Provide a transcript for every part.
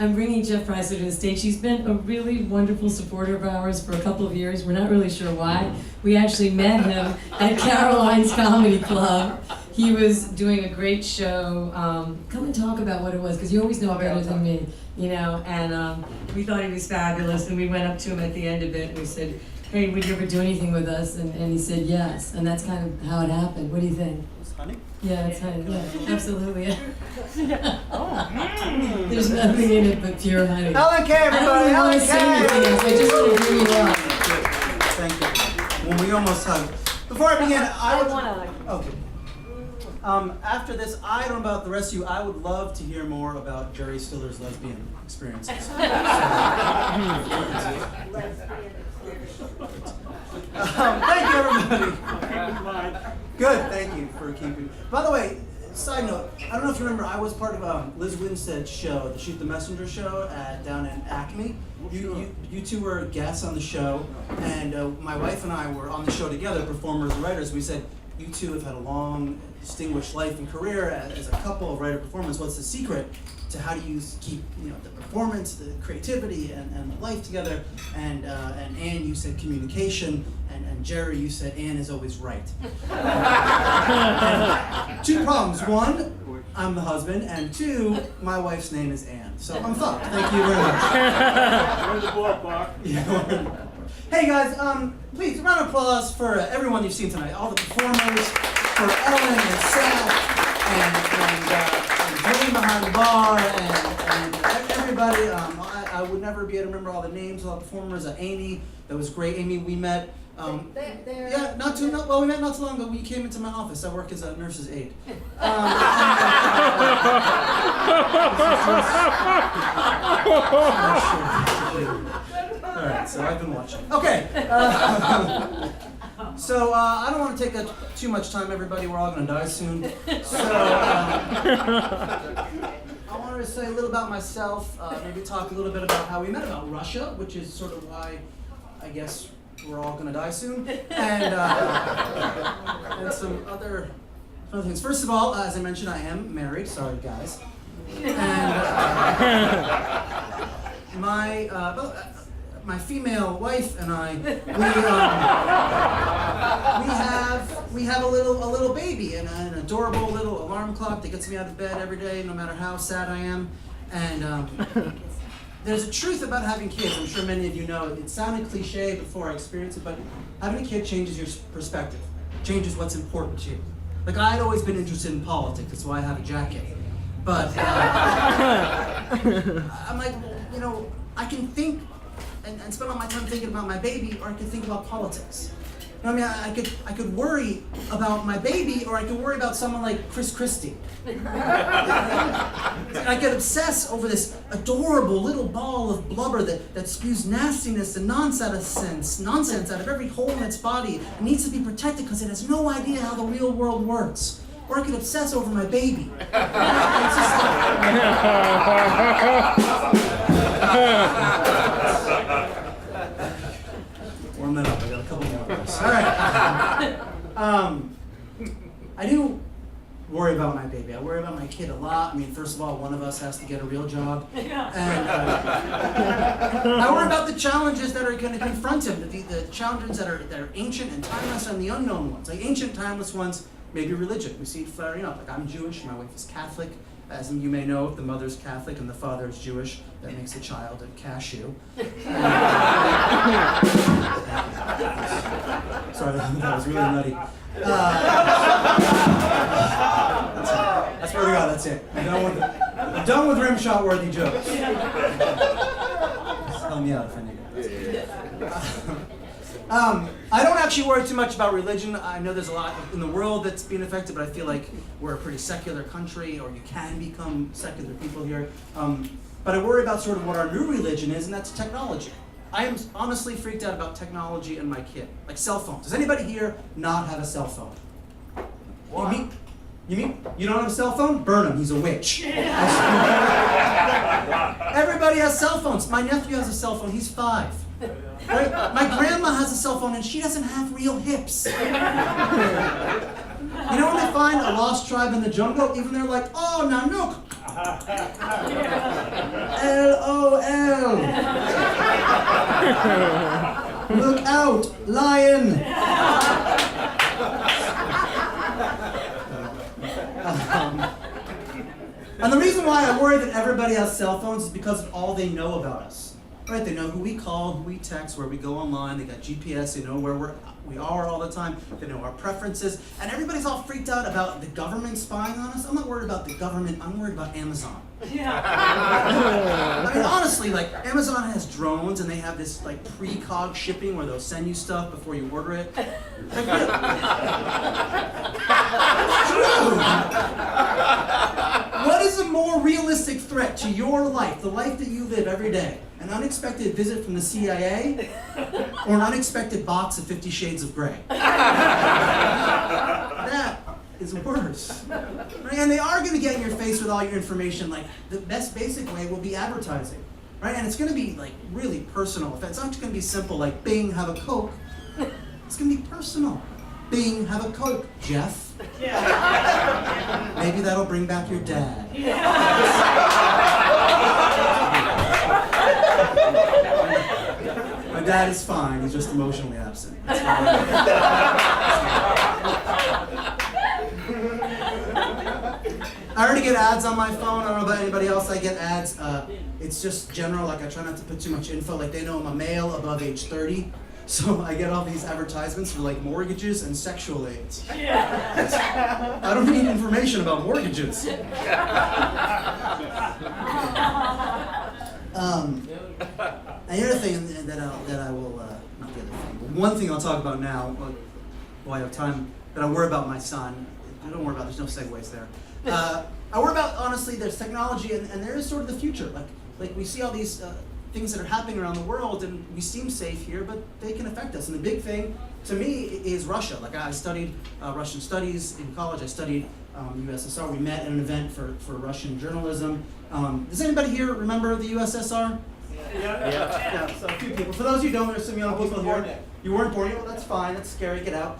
I'm bringing Jeff Kreisler to the stage. He's been a really wonderful supporter of ours for a couple of years. We're not really sure why. We actually met him at Caroline's Comedy Club. He was doing a great show. Come and talk about what it was, because you always know better than me, you know. And we thought he was fabulous, and we went up to him at the end of it, and we said, "Hey, would you ever do anything with us?" And he said yes, and that's kind of how it happened. What do you think? It's honey? Yeah, it's honey. Yeah, absolutely. There's nothing in it but pure honey. Ellen K, everybody! I don't Ellen want to say anything else. I just want to bring you up. Thank you. Well, we almost hugged. Before I begin, I want to hug. Okay. After this, I don't know about the rest of you, I would love to hear more about Jerry Stiller's lesbian experiences. Thank you, everybody. Good, thank you for keeping. By the way, side note, I don't know if you remember, I was part of Liz Winstead's show, the Shoot the Messenger show down in Acme. You two were guests on the show, and my wife and I were on the show together, performers and writers. We said, you two have had a long, distinguished life and career as a couple of writer-performers. What's the secret to how do you keep the performance, the creativity, and the life together? And Anne, you said communication, and Jerry, you said Anne is always right. Two problems. One, I'm the husband, and two, my wife's name is Anne. So I'm fucked. Thank you very much. We're in the ballpark. Yeah. Hey guys, please, a round of applause for everyone you've seen tonight. All the performers, for Ellen and Seth, and Jane behind the bar, and everybody. I would never be able to remember all the names of all the performers. Amy, that was great. Amy, we met. Yeah, we met not too long ago when you came into my office. I work as a nurse's aide. All right, so I've been watching. Okay. So I don't want to take too much time, everybody. We're all going to die soon. So I wanted to say a little about myself, maybe talk a little bit about how we met, about Russia, which is sort of why I guess we're all going to die soon, and some other things. First of all, as I mentioned, I am married. Sorry, guys. And my female wife and I, we have a little baby and an adorable little alarm clock that gets me out of bed every day, no matter how sad I am. And there's a truth about having kids. I'm sure many of you know. It sounded cliche before I experienced it, but having a kid changes your perspective, changes what's important to you. Like, I'd always been interested in politics. That's why I have a jacket. But I'm like, I can think and spend all my time thinking about my baby, or I can think about politics. I mean, I could worry about my baby, or I could worry about someone like Chris Christie. I could obsess over this adorable little ball of blubber that spews nastiness and nonsense out of every hole in its body. It needs to be protected because it has no idea how the real world works. Or I could obsess over my baby. It's just warm that up. I got a couple more of those. All right. I do worry about my baby. I worry about my kid a lot. I mean, first of all, one of us has to get a real job. And I worry about the challenges that are going to confront him, the challenges that are ancient and timeless, and the unknown ones. Like ancient, timeless ones, maybe religion. We see it flaring up. Like, I'm Jewish, my wife is Catholic. As you may know, if the mother's Catholic and the father is Jewish, that makes the child a cashew. Sorry, that was really nutty. I swear to God, that's it. I'm done with rim shot worthy jokes. Just help me out if I need it. I don't actually worry too much about religion. I know there's a lot in the world that's being affected, but I feel like we're a pretty secular country, or you can become secular people here. But I worry about sort of what our new religion is, and that's technology. I am honestly freaked out about technology and my kid. Like cell phones. Does anybody here not have a cell phone? What? You mean you don't have a cell phone? Burn him, he's a witch. Everybody has cell phones. My nephew has a cell phone, he's 5. Right? My grandma has a cell phone and she doesn't have real hips. You know when they find a lost tribe in the jungle? Even they're like, oh, Nanook. Look out, lion! And the reason why I worry that everybody has cell phones is because of all they know about us. Right? They know who we call, who we text, where we go online. They got GPS. They know where we are all the time. They know our preferences. And everybody's all freaked out about the government spying on us. I'm not worried about the government. I'm worried about Amazon. Yeah. I mean, honestly, like, Amazon has drones, and they have this, like, precog shipping where they'll send you stuff before you order it. Like, it's true. What is a more realistic threat to your life, the life that you live every day? An unexpected visit from the CIA or an unexpected box of 50 Shades of Grey? That is worse. Right? And they are going to get in your face with all your information. Like, the best basic way will be advertising. Right? And it's going to be, like, really personal. It's not just going to be simple, like, Bing, have a Coke. It's going to be personal. Bing, have a Coke, Jeff. Yeah. Maybe that'll bring back your dad. My dad is fine, he's just emotionally absent. I already get ads on my phone. I don't know about anybody else. I get ads. It's just general, like, I try not to put too much info. Like, they know I'm a male above age 30. So I get all these advertisements for, like, mortgages and sexual aids. Yeah. I don't need information about mortgages. And the other thing that I will, not the other thing, but one thing I'll talk about now, while I have time, that I worry about my son. I don't worry about, there's no segues there. I worry about, honestly, there's technology, and there is sort of the future. Like we see all these things that are happening around the world, and we seem safe here, but they can affect us. And the big thing, to me, is Russia. Like, I studied Russian studies in college. I studied USSR. We met at an event for Russian journalism. Does anybody here remember the USSR? Yeah, so a few people. For those of you who don't, there's some young people here. You weren't born yet? Well, that's fine. That's scary. Get out.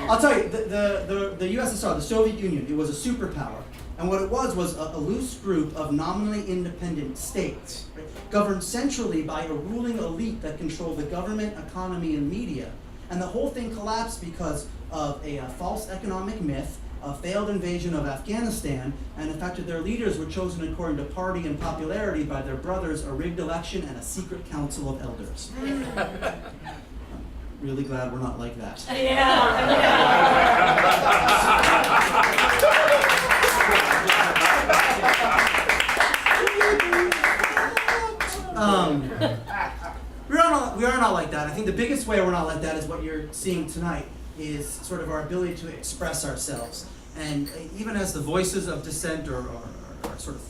I'll tell you, the USSR, the Soviet Union, it was a superpower. And what it was a loose group of nominally independent states, right, governed centrally by a ruling elite that controlled the government, economy, and media. And the whole thing collapsed because of a false economic myth, a failed invasion of Afghanistan, and the fact that their leaders were chosen according to party and popularity by their brothers, a rigged election, and a secret council of elders. Really glad we're not like that. We are not like that. I think the biggest way we're not like that is what you're seeing tonight, is sort of our ability to express ourselves. And even as the voices of dissent are sort of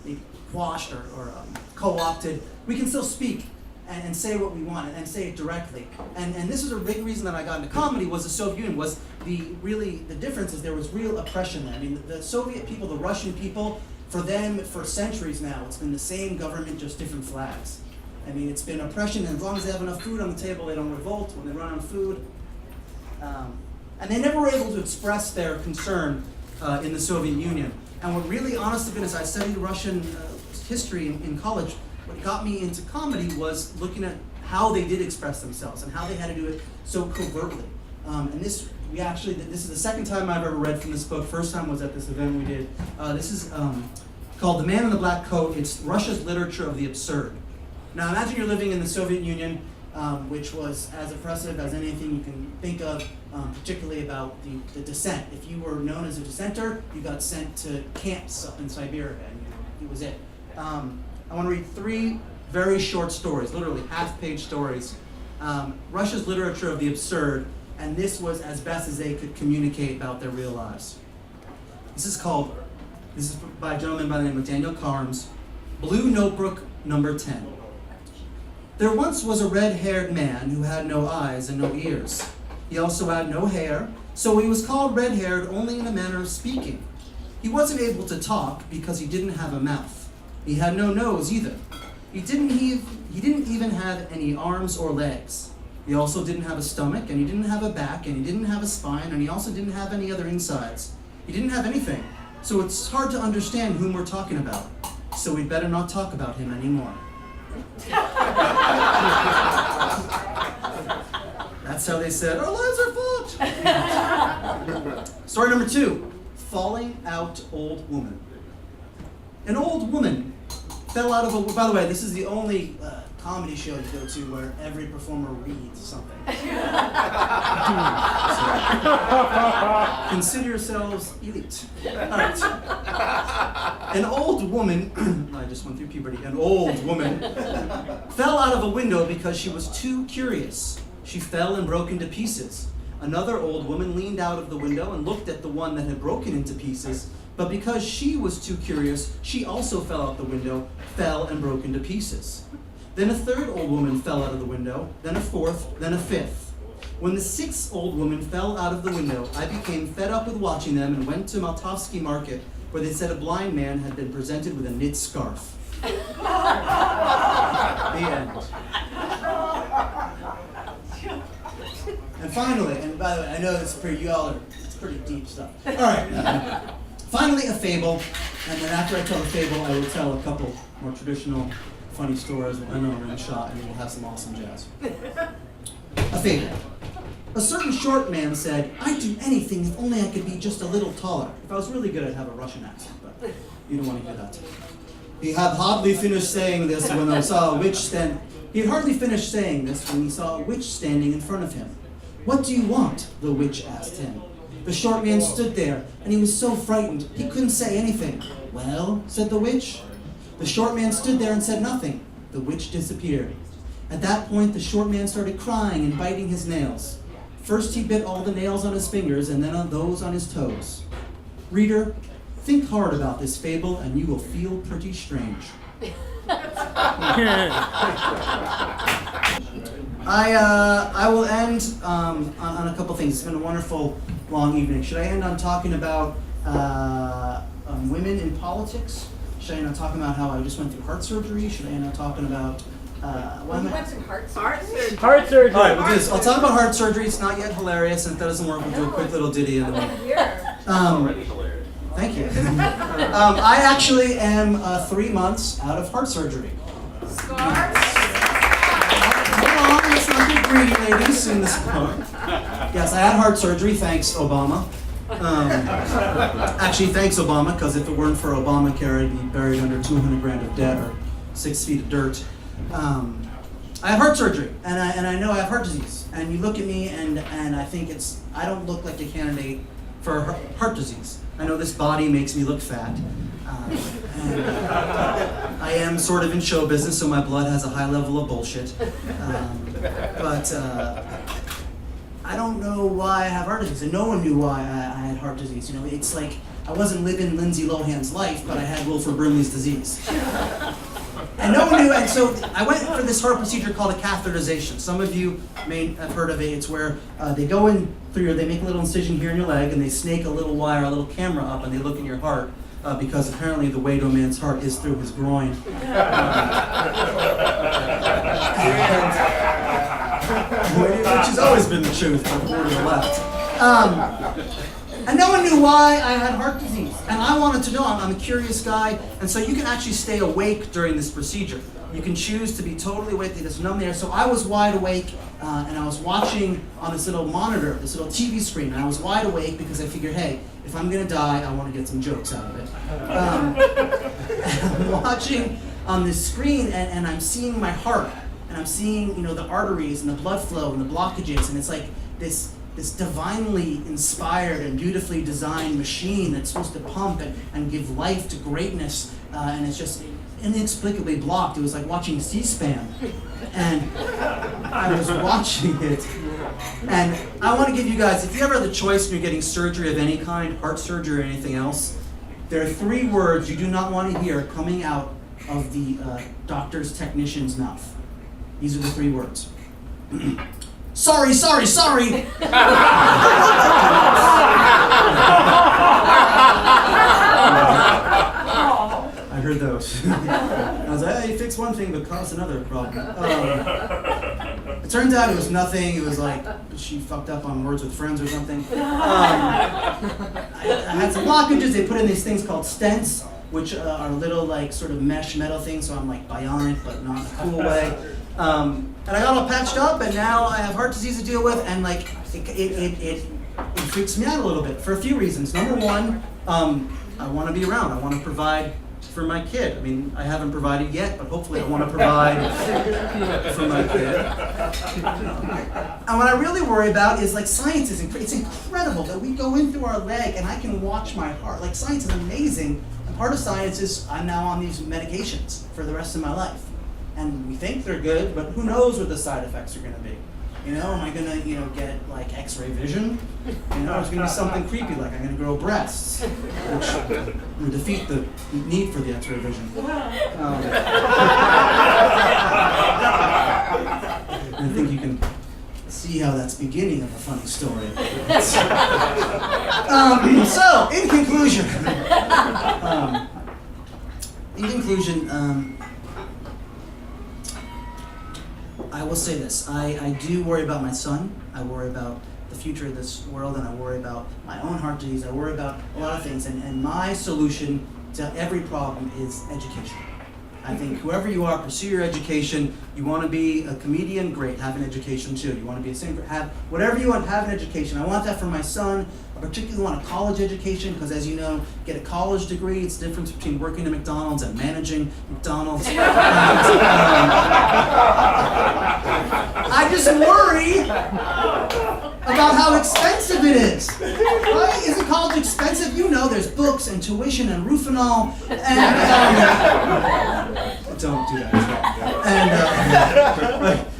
maybe quashed or co-opted, we can still speak and say what we want and say it directly. And this is a big reason that I got into comedy, was the Soviet Union, was the difference is there was real oppression there. I mean, the Soviet people, the Russian people, for them, for centuries now, it's been the same government, just different flags. I mean, it's been oppression, and as long as they have enough food on the table, they don't revolt when they run out of food. And they never were able to express their concern in the Soviet Union. And what really, honest to goodness, I studied Russian history in college. What got me into comedy was looking at how they did express themselves and how they had to do it so covertly. And this is the second time I've ever read from this book. First time was at this event we did. This is called The Man in the Black Coat. It's Russia's literature of the absurd. Now imagine you're living in the Soviet Union, which was as oppressive as anything you can think of, particularly about the dissent. If you were known as a dissenter, you got sent to camps up in Siberia, and it was it. I want to read 3 very short stories, literally half-page stories. Russia's literature of the absurd, and this was as best as they could communicate about their real lives. This is by a gentleman by the name of Daniel Carnes, Blue Notebook number 10. There once was a red-haired man who had no eyes and no ears. He also had no hair, so he was called red-haired only in a manner of speaking. He wasn't able to talk because he didn't have a mouth. He had no nose either. He didn't even have any arms or legs. He also didn't have a stomach, and he didn't have a back, and he didn't have a spine, and he also didn't have any other insides. He didn't have anything, so it's hard to understand whom we're talking about. So we'd better not talk about him anymore. That's how they said, our lives are fucked. Story number 2, falling out old woman. An old woman fell out of a, by the way, this is the only comedy show you go to where every performer reads something. So, consider yourselves elite. All right. An old woman, I just went through puberty, an old woman fell out of a window because she was too curious. She fell and broke into pieces. Another old woman leaned out of the window and looked at the one that had broken into pieces, but because she was too curious, she also fell out the window, fell and broke into pieces. Then a third old woman fell out of the window, then a fourth, then a fifth. When the sixth old woman fell out of the window, I became fed up with watching them and went to Maltovsky Market, where they said a blind man had been presented with a knit scarf. The end. And finally, and by the way, I know it's pretty deep stuff. All right. Finally, a fable, and then after I tell the fable, I will tell a couple more traditional, funny stories. I know we're in a shot, and we'll have some awesome jazz. A fable. A certain short man said, "I'd do anything if only I could be just a little taller. If I was really good, I'd have a Russian accent, but you don't want to hear that." He had hardly finished saying this when he saw a witch standing in front of him. "What do you want?" the witch asked him. The short man stood there, and he was so frightened, he couldn't say anything. "Well," said the witch. The short man stood there and said nothing. The witch disappeared. At that point, the short man started crying and biting his nails. First he bit all the nails on his fingers, and then on those on his toes. Reader, think hard about this fable, and you will feel pretty strange. I will end on a couple things. It's been a wonderful long evening. Should I end on talking about women in politics? Should I end on talking about how I just went through heart surgery? Should I end on talking about Heart surgery. Heart surgery. All right, we'll do this. I'll talk about heart surgery. It's not yet hilarious, and if that doesn't work, we'll do a quick little ditty in the middle. Already hilarious. Thank you. I actually am 3 months out of heart surgery. Scars. Hold on, let's not get greedy, ladies. Soon this point. Yes, I had heart surgery. Thanks, Obama. Actually, thanks, Obama, because if it weren't for Obamacare, I'd be buried under 200 grand of debt or 6 feet of dirt. I have heart surgery, and I know I have heart disease. And you look at me, and I think I don't look like a candidate for heart disease. I know this body makes me look fat. And I am sort of in show business, so my blood has a high level of bullshit. But I don't know why I have heart disease, and no one knew why I had heart disease. You know, it's like I wasn't living Lindsay Lohan's life, but I had Wilford Brimley's disease. And no one knew, and so I went for this heart procedure called a catheterization. Some of you may have heard of it. It's where they go in through they make a little incision here in your leg, and they snake a little wire, a little camera up, and they look in your heart, because apparently the way to a man's heart is through his groin. Which has always been the truth, but more to the left. And no one knew why I had heart disease. And I wanted to know. I'm a curious guy. And so you can actually stay awake during this procedure. You can choose to be totally awake. There's numb there. So I was wide awake, and I was watching on this little monitor, this little TV screen. And I was wide awake because I figured, hey, if I'm going to die, I want to get some jokes out of it. I'm watching on this screen, and I'm seeing my heart. And I'm seeing, the arteries and the blood flow and the blockages. And it's like this divinely inspired and beautifully designed machine that's supposed to pump and give life to greatness, and it's just inexplicably blocked. It was like watching C-SPAN, and I was watching it, and I want to give you guys, if you ever have the choice when you're getting surgery of any kind, heart surgery or anything else, there are 3 words you do not want to hear coming out of the doctor's technician's mouth. These are the 3 words. Sorry. I heard those. I was like, hey, you fix one thing but cause another problem. It turns out it was nothing. It was like she fucked up on Words with Friends or something. I had some blockages. They put in these things called stents. which are little like sort of mesh metal things, so I'm like bionic, but not in a cool way. And I got all patched up, and now I have heart disease to deal with, and like it freaks me out a little bit for a few reasons. Number one, I want to be around. I want to provide for my kid. I mean, I haven't provided yet, but hopefully I want to provide for my kid. And what I really worry about is like science is it's incredible that we go in through our leg and I can watch my heart. Like science is amazing. And part of science is I'm now on these medications for the rest of my life. And we think they're good, but who knows what the side effects are going to be. You know, am I gonna, get like X-ray vision? It's gonna be something creepy, like I'm gonna grow breasts, which would defeat the need for the X-ray vision. I think you can see how that's beginning of a funny story. So, in conclusion, I will say this, I do worry about my son, I worry about the future of this world, and I worry about my own heart disease, I worry about a lot of things, and my solution to every problem is education. I think whoever you are, pursue your education. You want to be a comedian, great, have an education too. You want to be a singer, have whatever you want, have an education. I want that for my son. I particularly want a college education because, as you know, get a college degree. It's the difference between working at McDonald's and managing McDonald's. I just worry about how expensive it is. Right? Isn't college expensive? You know, there's books and tuition and roof and all. And don't do that.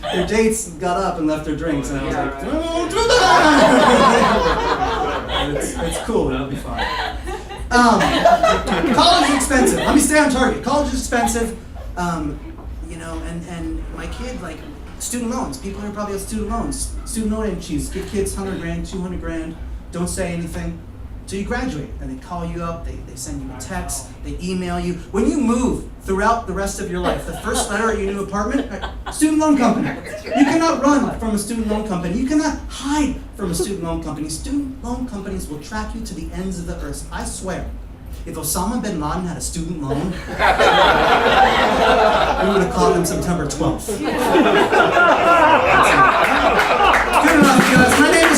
And their dates got up and left their drinks, and I was like, don't do that. It's cool. It'll be fine. College is expensive. Let me stay on target. College is expensive. And my kid, like, student loans. People here probably have student loans. Student loan issues. Give kids $100,000, $200,000. Don't say anything. So you graduate, and they call you up, they send you a text, they email you. When you move throughout the rest of your life, the first letter at your new apartment, student loan company. You cannot run from a student loan company. You cannot hide from a student loan company. Student loan companies will track you to the ends of the earth. I swear, if Osama bin Laden had a student loan, we would have called him September 12th. Good enough, guys. My name